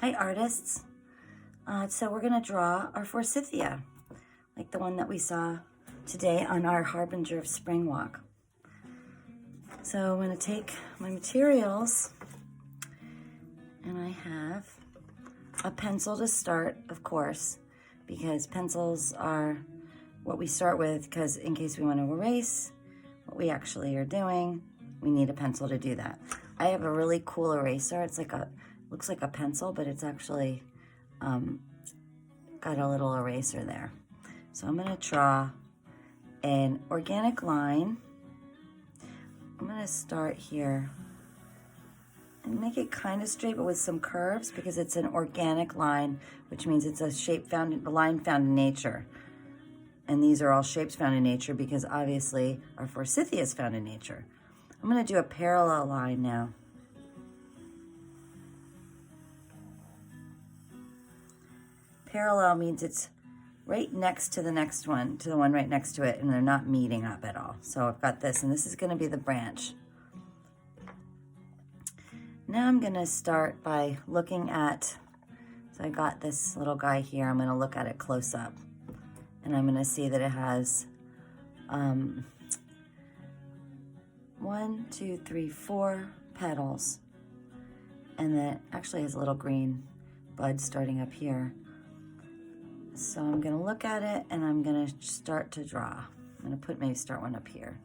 Hi artists. So we're gonna draw our forsythia, like the one that we saw today on our Harbinger of Spring walk. So I'm gonna take my materials, and I have a pencil to start, of course, because pencils are what we start with, because in case we want to erase what we actually are doing, we need a pencil to do that. I have a really cool eraser. It's like looks like a pencil, but it's actually got a little eraser there. So I'm gonna draw an organic line. I'm gonna start here and make it kind of straight, but with some curves, because it's an organic line, which means it's a line found in nature. And these are all shapes found in nature because obviously our forsythia is found in nature. I'm gonna do a parallel line now. Parallel means it's right next to the next one, to the one right next to it, and they're not meeting up at all. So I've got this, and this is gonna be the branch. Now I'm gonna start by looking at, so I got this little guy here, I'm gonna look at it close up. And I'm gonna see that it has 1, 2, 3, 4 petals. And then actually has a little green bud starting up here. So I'm gonna look at it and I'm gonna start to draw. I'm gonna maybe start one up here.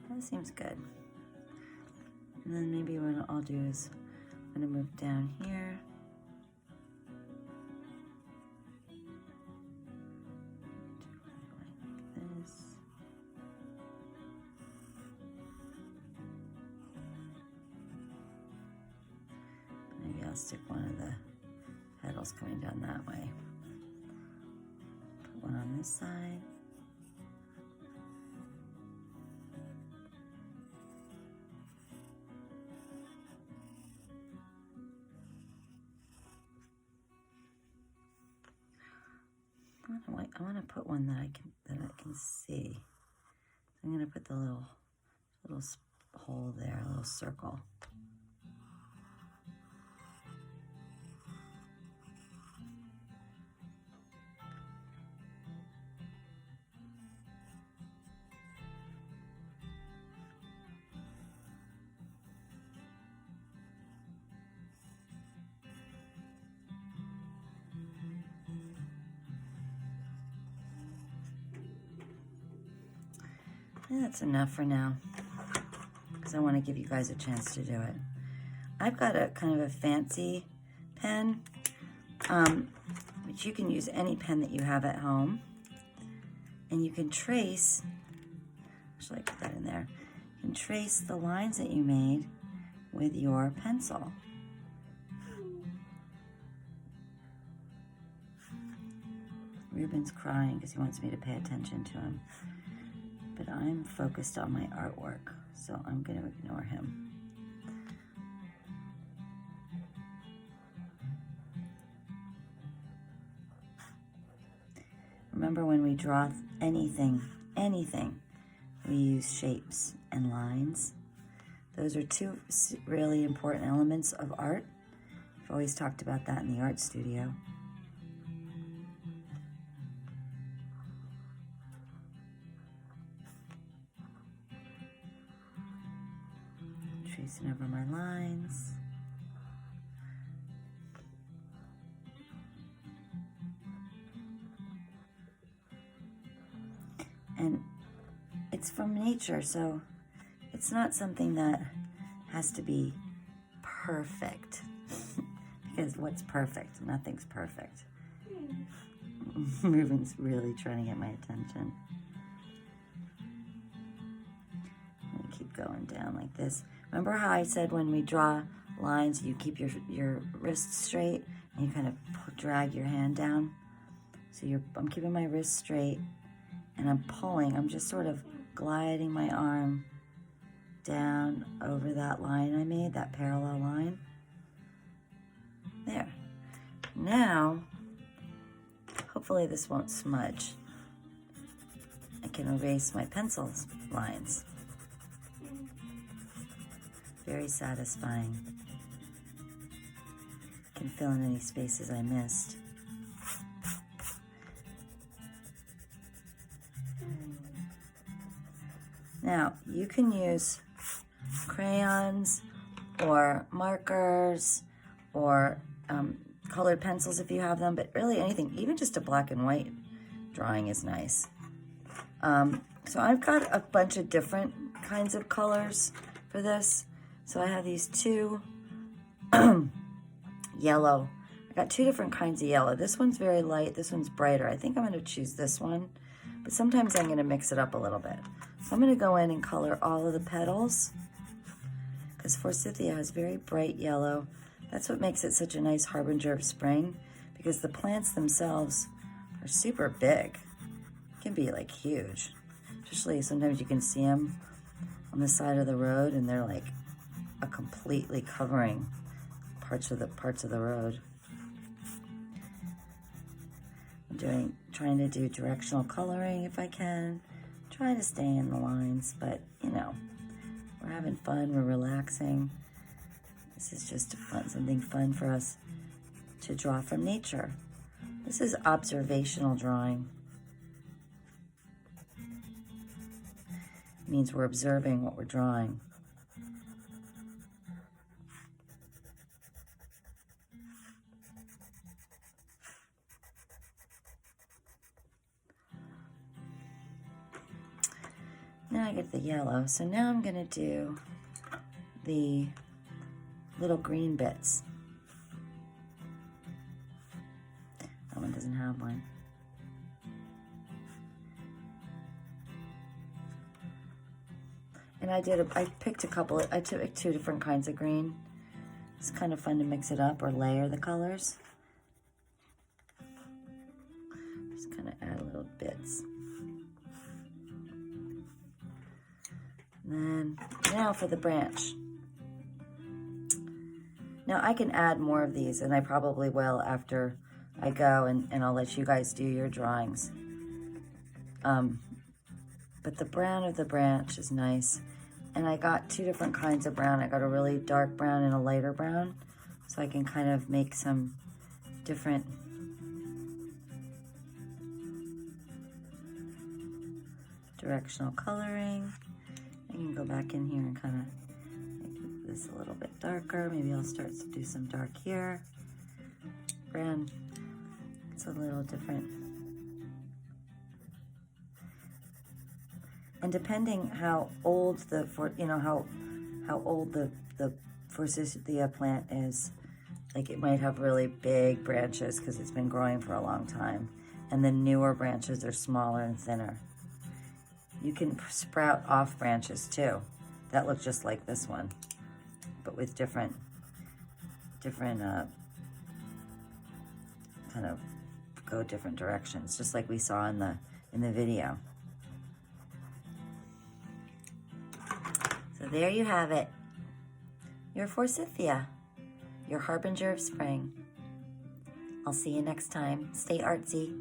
That seems good. And then maybe what I'll do is I'm gonna move down here. Like this. Maybe I'll stick one of the petals coming down that way. Put one on this side. I want to put one that I can see. I'm going to put the little hole there, a little circle. And that's enough for now, because I want to give you guys a chance to do it. I've got a kind of a fancy pen, but you can use any pen that you have at home. And you can trace, actually I put that in there, you can trace the lines that you made with your pencil. Ruben's crying because he wants me to pay attention to him. But I'm focused on my artwork, so I'm going to ignore him. Remember, when we draw anything, we use shapes and lines. Those are two really important elements of art. I've always talked about that in the art studio. Tracing over my lines. And it's from nature, so it's not something that has to be perfect. Because what's perfect? Nothing's perfect. Ruben's really trying to get my attention. I'm gonna keep going down like this. Remember how I said when we draw lines, you keep your wrist straight and you kind of drag your hand down? So I'm keeping my wrist straight and I'm pulling. I'm just sort of gliding my arm down over that line I made, that parallel line. There. Now, hopefully this won't smudge. I can erase my pencil lines. Very satisfying. Can fill in any spaces I missed. Now, you can use crayons or markers or colored pencils if you have them, but really anything, even just a black and white drawing is nice. So I've got a bunch of different kinds of colors for this. So I have these two yellow. I got two different kinds of yellow. This one's very light, this one's brighter. I think I'm gonna choose this one, but sometimes I'm gonna mix it up a little bit. So I'm gonna go in and color all of the petals because Forsythia has very bright yellow. That's what makes it such a nice harbinger of spring, because the plants themselves are super big. Can be like huge. Especially sometimes you can see them on the side of the road and they're like completely covering parts of the road. I'm trying to do directional coloring if I can. Trying to stay in the lines, but you know, we're having fun, we're relaxing. This is just something fun for us to draw from nature. This is observational drawing. It means we're observing what we're drawing. Now I get the yellow, so now I'm gonna do the little green bits. That one doesn't have one. And I picked a couple, I took two different kinds of green. It's kind of fun to mix it up or layer the colors. Just kind of add little bits. And then, now for the branch. Now I can add more of these, and I probably will after I go, and I'll let you guys do your drawings. But the brown of the branch is nice. And I got two different kinds of brown. I got a really dark brown and a lighter brown, so I can kind of make some different directional coloring. I can go back in here and kind of make this a little bit darker. Maybe I'll start to do some dark here. Brown, it's a little different. And depending how old how old the Forsythia plant is, like it might have really big branches because it's been growing for a long time, and the newer branches are smaller and thinner. You can sprout off branches too that look just like this one, but with different kind of go different directions, just like we saw in the video. So there you have it. Your Forsythia, your harbinger of spring. I'll see you next time. Stay artsy.